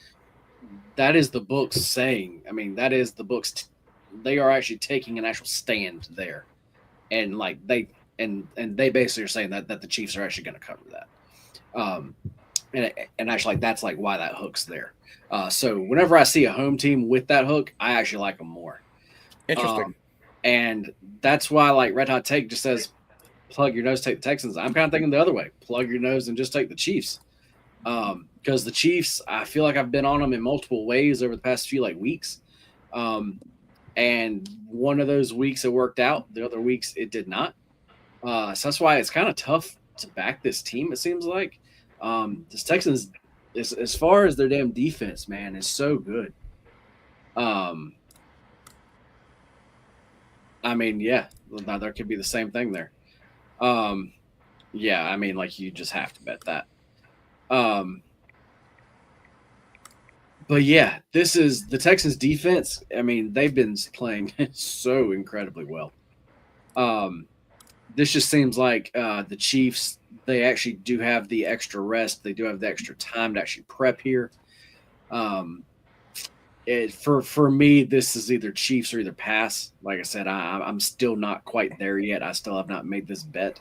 that is the books saying. That is the books. They are actually taking an actual stand there, and they basically are saying that the Chiefs are actually going to cover that. And actually that's why that hook's there. So whenever I see a home team with that hook, I actually like them more. Interesting. And that's why Red Hot Take just says, plug your nose, take the Texans. I'm kind of thinking the other way. Plug your nose and just take the Chiefs. Because the Chiefs, I feel like I've been on them in multiple ways over the past few weeks. And one of those weeks it worked out. The other weeks it did not. So that's why it's kind of tough to back this team, it seems like. This Texans, as far as their damn defense, man, is so good. Yeah, now there could be the same thing there. You just have to bet that. But yeah, this is the Texans defense. They've been playing so incredibly well. This just seems like the Chiefs, they actually do have the extra rest. They do have the extra time to actually prep here. For me, this is either Chiefs or either pass. Like I said, I'm still not quite there yet. I still have not made this bet.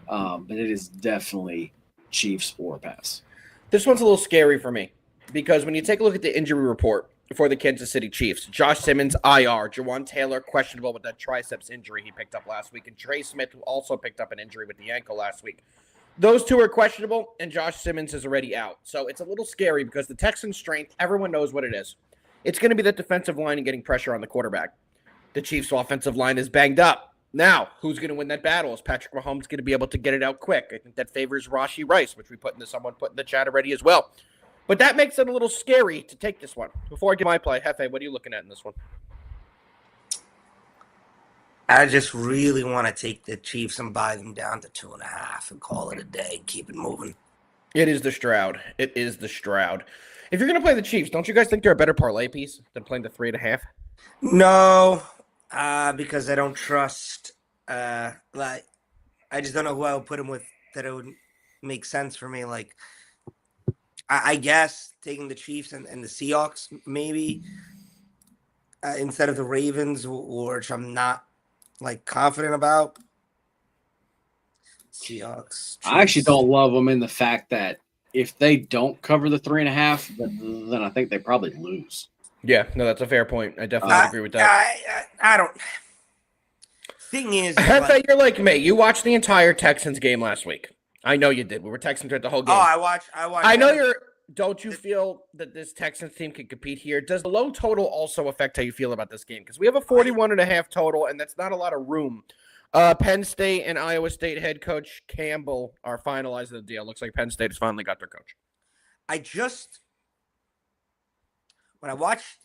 But it is definitely Chiefs or pass. This one's a little scary for me because when you take a look at the injury report for the Kansas City Chiefs, Josh Simmons, IR, Jawan Taylor, questionable with that triceps injury he picked up last week, and Trey Smith, who also picked up an injury with the ankle last week. Those two are questionable, and Josh Simmons is already out. So it's a little scary because the Texans' strength, everyone knows what it is. It's going to be that defensive line and getting pressure on the quarterback. The Chiefs' offensive line is banged up. Now, who's going to win that battle? Is Patrick Mahomes going to be able to get it out quick? I think that favors Rashee Rice, which someone put in the chat already as well. But that makes it a little scary to take this one. Before I get my play, Jefe, what are you looking at in this one? I just really want to take the Chiefs and buy them down to 2.5 and call it a day. Keep it moving. It is the Stroud. It is the Stroud. If you're going to play the Chiefs, don't you guys think they're a better parlay piece than playing the 3.5? No, because I don't trust I just don't know who I would put him with that it would make sense for me. Like, I guess taking the Chiefs and the Seahawks maybe instead of the Ravens, which I'm not like confident about. Seahawks. Chiefs. I actually don't love them in the fact that if they don't cover the 3.5, then I think they probably lose. Yeah, no, that's a fair point. I definitely agree with that. I don't. Thing is, Jefe, you're like me. You watched the entire Texans game last week. I know you did. We were texting throughout the whole game. Oh, I watched. I know you're. Don't you feel that this Texans team can compete here? Does the low total also affect how you feel about this game? Because we have a 41.5 total, and that's not a lot of room. Penn State and Iowa State head coach Campbell are finalizing the deal. Looks like Penn State has finally got their coach. When I watched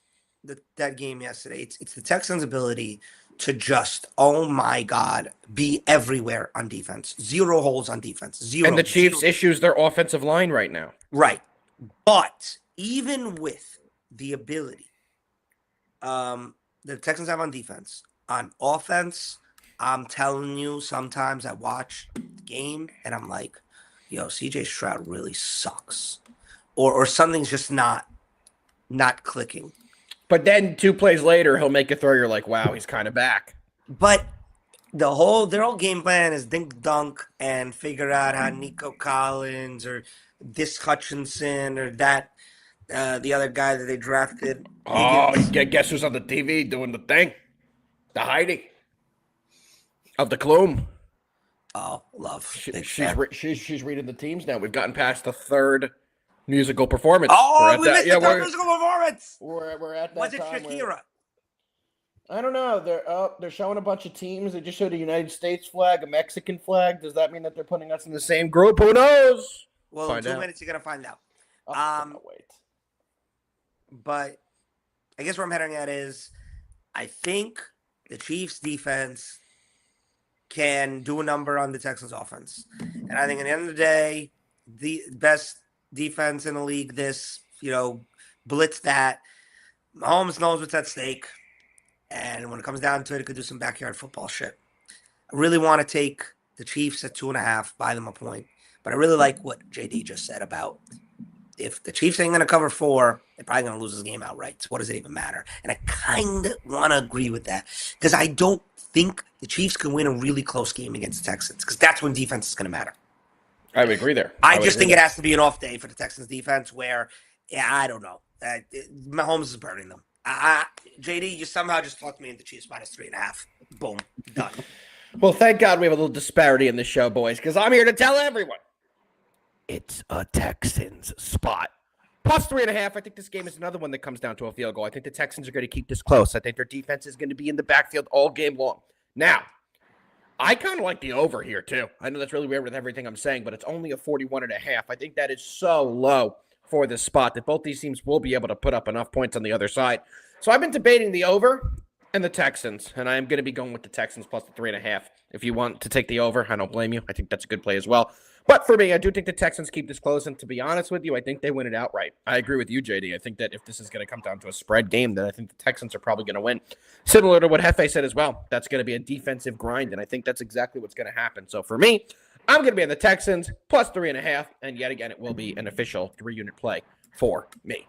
that game yesterday, it's the Texans' ability to just, oh my God, be everywhere on defense. Zero holes on defense. Zero. And the Chiefs' issues their offensive line right now. Right. But even with the ability the Texans have on defense, on offense, I'm telling you, sometimes I watch the game and I'm like, yo, CJ Stroud really sucks. Or something's just not clicking. But then 2 plays later, he'll make a throw. You're like, wow, he's kind of back. But their whole game plan is dink dunk and figure out how Nico Collins or this Hutchinson or that the other guy that they drafted. Oh, guess who's on the TV doing the thing? The Heidi of the Clume. Oh, love. She's reading the teams now. We've gotten past the 3rd musical performance. Oh, we missed the 3rd musical performance. We're at that. Was it Shakira? I don't know. They're showing a bunch of teams. They just showed a United States flag, a Mexican flag. Does that mean that they're putting us in the same group? Who knows? Well, in 2 minutes you're gonna find out. Wait. But I guess where I'm heading at is, I think the Chiefs' defense can do a number on the Texans' offense, and I think at the end of the day, the best defense in the league. Blitz that. Mahomes knows what's at stake. And when it comes down to it, it could do some backyard football shit. I really want to take the Chiefs at 2.5, buy them a point. But I really like what JD just said about if the Chiefs ain't going to cover 4, they're probably going to lose this game outright. So what does it even matter? And I kind of want to agree with that because I don't think the Chiefs can win a really close game against the Texans because that's when defense is going to matter. I would agree there. I just think it has to be an off day for the Texans defense where, I don't know. Mahomes is burning them. JD, you somehow just talked me into Chiefs minus 3.5. Boom. Done. Well, thank God we have a little disparity in this show, boys, because I'm here to tell everyone it's a Texans spot. Plus 3.5. I think this game is another one that comes down to a field goal. I think the Texans are going to keep this close. I think their defense is going to be in the backfield all game long. Now, I kind of like the over here, too. I know that's really weird with everything I'm saying, but it's only a 41.5. I think that is so low for this spot that both these teams will be able to put up enough points on the other side. So I've been debating the over and the Texans, and I am going to be going with the Texans plus the 3.5. If you want to take the over, I don't blame you. I think that's a good play as well. But for me, I do think the Texans keep this close, and to be honest with you, I think they win it outright. I agree with you, JD. I think that if this is going to come down to a spread game, then I think the Texans are probably going to win. Similar to what Jefe said as well, that's going to be a defensive grind, and I think that's exactly what's going to happen. So for me, I'm going to be on the Texans plus 3.5, and yet again, it will be an official 3-unit play for me.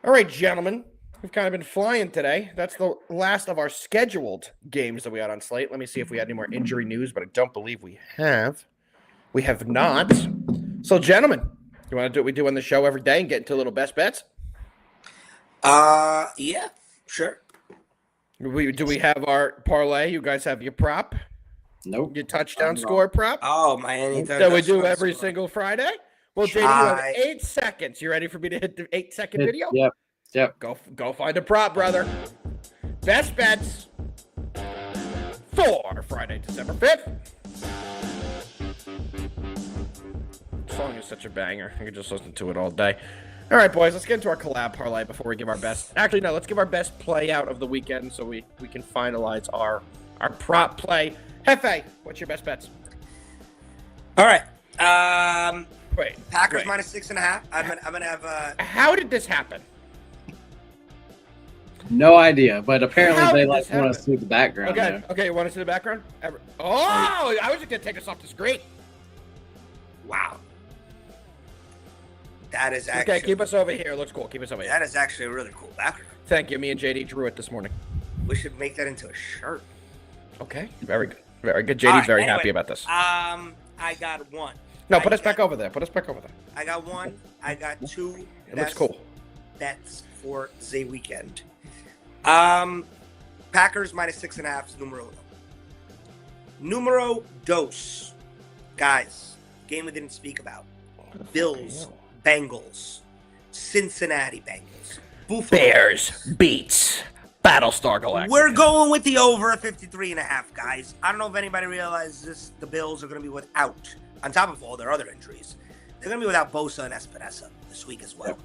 All right, gentlemen, we've kind of been flying today. That's the last of our scheduled games that we had on slate. Let me see if we had any more injury news, but I don't believe we have. We have not. So, gentlemen, you want to do what we do on the show every day and get into a little best bets? Yeah, sure. Do we have our parlay? You guys have your prop? Nope. Your touchdown score prop? Oh, Miami. That we do every single Friday? Well, JD, you have 8 seconds. You ready for me to hit the 8-second video? Yep. Go find a prop, brother. Best bets for Friday, December 5th. The song is such a banger. I could just listen to it all day. All right, boys, let's get into our collab parlay before we give our best. Actually, no, let's give our best play out of the weekend so we can finalize our prop play. Jefe, what's your best bets? All right. Packers wait. minus 6.5. I'm gonna have. How did this happen? No idea, but apparently How they did like this want happen? to see the background. Okay, Though. okay, you want to see the background? Oh, I was just gonna take us off the screen. Wow. That is actually Okay, keep us over here. Looks cool. Keep us over here. that is actually a really cool background. Thank you. Me and JD drew it this morning. We should make that into a shirt. Okay, very good. Very good. JD's All right, very anyway, happy about this. I got one. No, put us back over there. Put us back over there. I got one. I got two. It looks cool. Bets for the weekend. Packers -6.5 is numero uno. Numero dos. Guys, game we didn't speak about. Bills, Bengals, Cincinnati Bengals, Buffalo Bears beats Battlestar Galactica. We're going with the over 53.5, guys. I don't know if anybody realizes the Bills are going to be without, on top of all their other injuries, they're going to be without Bosa and Espinosa this week as well.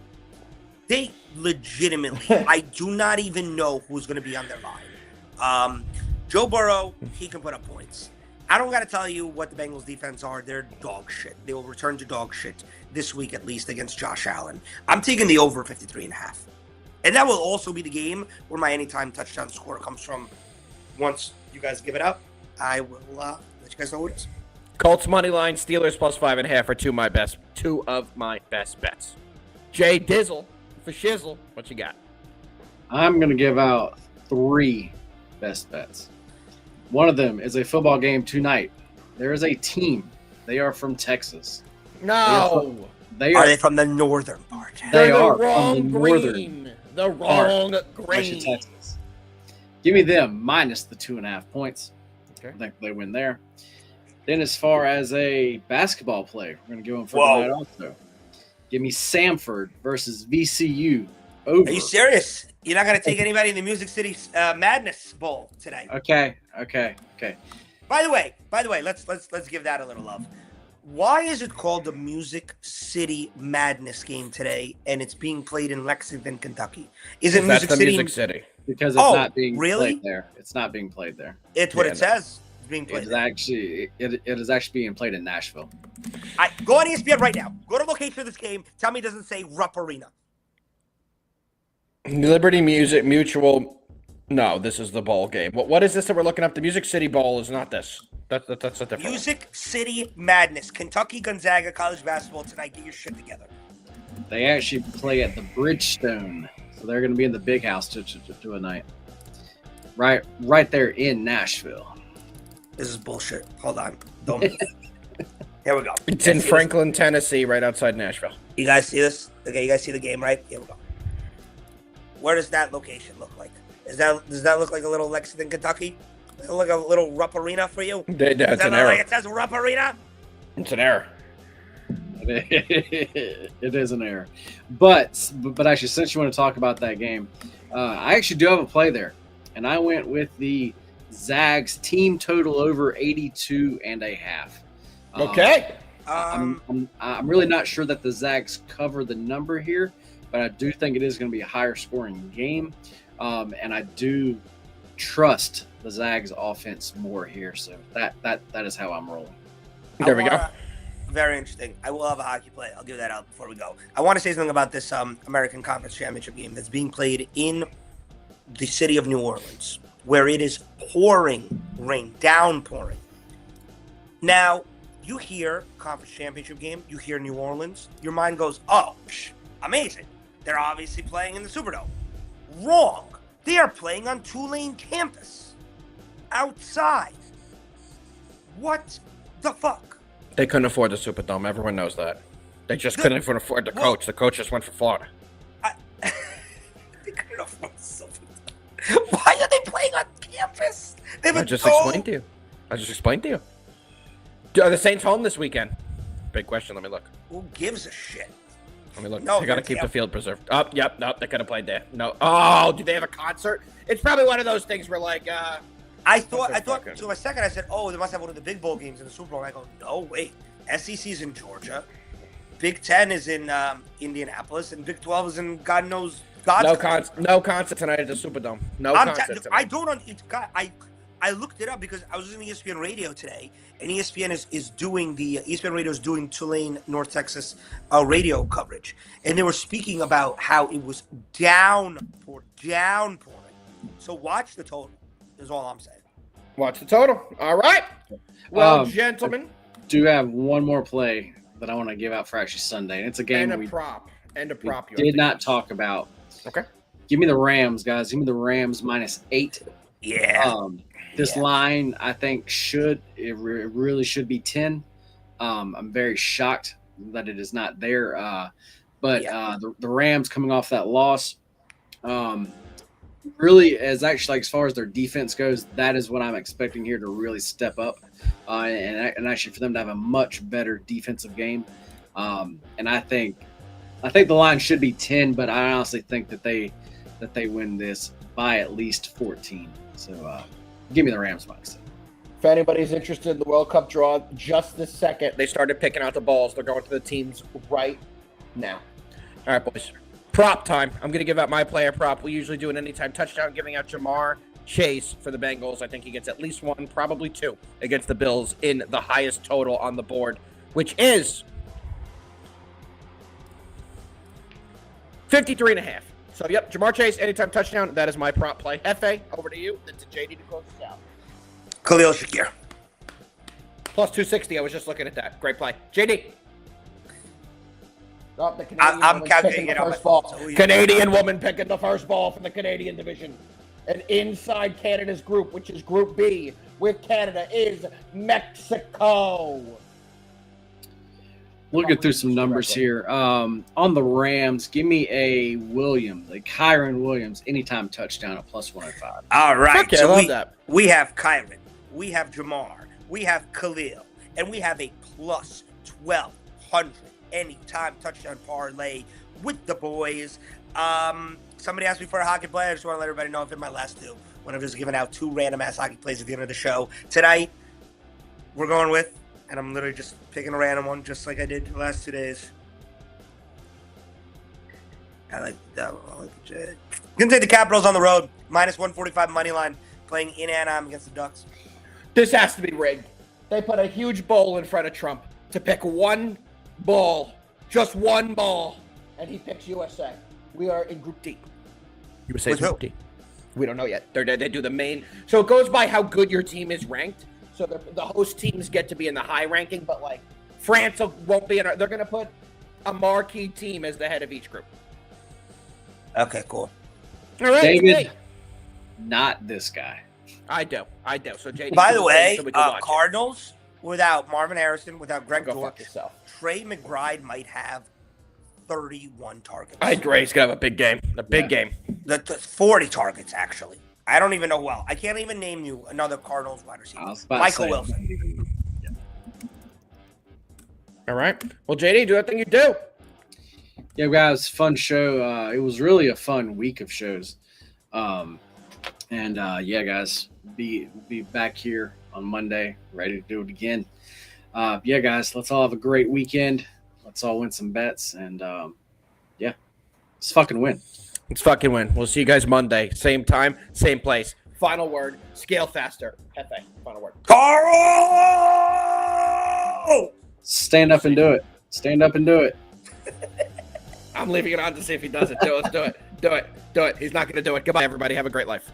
They legitimately, I do not even know who's going to be on their line. Joe Burrow, he can put up points. I don't got to tell you what the Bengals defense are. They're dog shit. They will return to dog shit this week at least against Josh Allen. I'm taking the over 53.5. And that will also be the game where my anytime touchdown score comes from. Once you guys give it up, I will let you guys know who it is. Colts money line, Steelers +5.5 are two of my best bets. Jay Dizzle for Shizzle, what you got? I'm going to give out 3 best bets. One of them is a football game tonight. There is a team. They are from Texas. No. Are they from the northern part? They They're are the wrong from the green. The wrong green. Texas. Give me them minus the 2.5 points. Okay. I think they win there. Then as far as a basketball play, we're going to go in for tonight also. Give me Samford versus VCU. Over. Are you serious? You're not going to take anybody in the Music City Madness Bowl today? Okay. By the way, let's give that a little love. Why is it called the Music City Madness game today, and it's being played in Lexington, Kentucky? Is it That's Music the City? Music City. Because it's not being really? played there. It's not being played there. It's what Yeah, it says. It's being It played. is There. actually it is actually being played in Nashville. Go on ESPN right now. Go to location of this game. Tell me it doesn't say Rupp Arena. Liberty Music Mutual. No, this is the bowl game. What is this that we're looking up? The Music City Bowl is not this. That's a different Music City Madness. Kentucky Gonzaga college basketball tonight. Get your shit together. They actually play at the Bridgestone, so they're going to be in the big house to a night. Right there in Nashville. This is bullshit. Hold on. Don't move. Here we go. It's in Franklin, Tennessee, right outside Nashville. You guys see this? Okay, you guys see the game, right? Here we go. What does that location look like? Does that look like a little Lexington, Kentucky? Does it look like a little Rupp Arena for you? It's Does an that look error. like it says Rupp Arena? It's an error. It is an error. But actually, since you want to talk about that game, I actually do have a play there. And I went with the Zags team total over 82.5. Okay. I'm really not sure that the Zags cover the number here, but I do think it is going to be a higher scoring game. And I do trust the Zags offense more here. So that is how I'm rolling. There we go. Very interesting. I will have a hockey play. I'll give that out before we go. I want to say something about this American Conference Championship game that's being played in the city of New Orleans, where it is pouring rain, downpouring. Now, you hear Conference Championship game, you hear New Orleans, your mind goes, oh, amazing. They're obviously playing in the Superdome. Wrong. They are playing on Tulane campus. Outside. What the fuck? They couldn't afford the Superdome. Everyone knows that. They just couldn't afford the coach. The coach just went for Florida. They couldn't afford the Superdome. Why are they playing on campus? I just explained to you. Are the Saints home this weekend? Big question. Let me look. Who gives a shit? Let me look. No, they got to they're keep the camp- field preserved. Oh, yep. Nope. They could have played there. No. Oh, do they have a concert? It's probably one of those things where, like, I thought fucking- to a second I said, oh, they must have one of the big bowl games in the Super Bowl. And I go, no, wait. SEC's in Georgia. Big Ten is in Indianapolis, and Big 12 is in God knows God's no concert tonight at the Superdome. No concert tonight. I don't. I looked it up because I was listening to ESPN Radio today, and ESPN is doing ESPN Radio is doing Tulane, North Texas radio coverage, and they were speaking about how it was downpouring. So watch the total. Is all I'm saying. Watch the total. All right. Well, gentlemen, I do have one more play that I want to give out for actually Sunday, and it's a game and a prop. we did not talk about. Okay. Give me the Rams, guys. Give me the Rams -8. Yeah. This line, I think, really should be 10. I'm very shocked that it is not there. But the Rams coming off that loss, really, as far as their defense goes, that is what I'm expecting here to really step up, and actually for them to have a much better defensive game. And I think the line should be 10, but I honestly think that they win this by at least 14. So give me the Rams -10. If anybody's interested in the World Cup draw, just this second, they started picking out the balls. They're going to the teams right now. All right, boys. Prop time. I'm going to give out my player prop. We usually do an anytime touchdown, giving out Jamar Chase for the Bengals. I think he gets at least 1, probably 2 against the Bills in the highest total on the board, which is 53.5. So, yep, Jamar Chase, anytime touchdown. That is my prop play. Jefe, over to you. Then to JD to close this out. Khalil Shakir. Plus 260. I was just looking at that. Great play. JD. Oh, the I'm woman calculating picking it the out. first ball. So Canadian woman picking the first ball from the Canadian division. And inside Canada's group, which is Group B, with Canada, is Mexico. Looking through some numbers here. On the Rams, give me a Kyron Williams, anytime touchdown at plus 105. All right. Okay, I love that. We have Kyron, we have Jamar, we have Khalil, and we have a plus 1,200 anytime touchdown parlay with the boys. Somebody asked me for a hockey play. I just want to let everybody know I've been my last 2 when I was giving out 2 random ass hockey plays at the end of the show. Tonight, we're going with, and I'm literally just picking a random one, just like I did the last 2 days. I like that one. Gonna take the Capitals on the road, -145 money line, playing in Anaheim against the Ducks. This has to be rigged. They put a huge bowl in front of Trump to pick one ball, just one ball, and he picks USA. We are in Group D. USA is Group D. We don't know yet. They do the main. So it goes by how good your team is ranked. So the host teams get to be in the high ranking, but like France won't be in. They're going to put a marquee team as the head of each group. Okay, cool. All right, David, not this guy. I do. So JD. By the way, so we can watch it. Cardinals without Marvin Harrison, without Greg Go fuck Dortch, yourself. Trey McBride might have 31 targets. I agree. He's gonna have a big game. Game. The 40 targets actually. I don't even know. Well, I can't even name you another Cardinals wide receiver. Michael Wilson. All right. Well, JD, do that thing you do. Yeah, guys, fun show. It was really a fun week of shows. Yeah, guys, be back here on Monday, ready to do it again. Yeah, guys, let's all have a great weekend. Let's all win some bets, and let's fucking win. Let's fucking win. We'll see you guys Monday, same time, same place. Final word: scale faster. Jefe, final word. Carl! Stand up and do it. Stand up and do it. I'm leaving it on to see if he does it. Let's do it. Do it. He's not going to do it. Goodbye, everybody. Have a great life.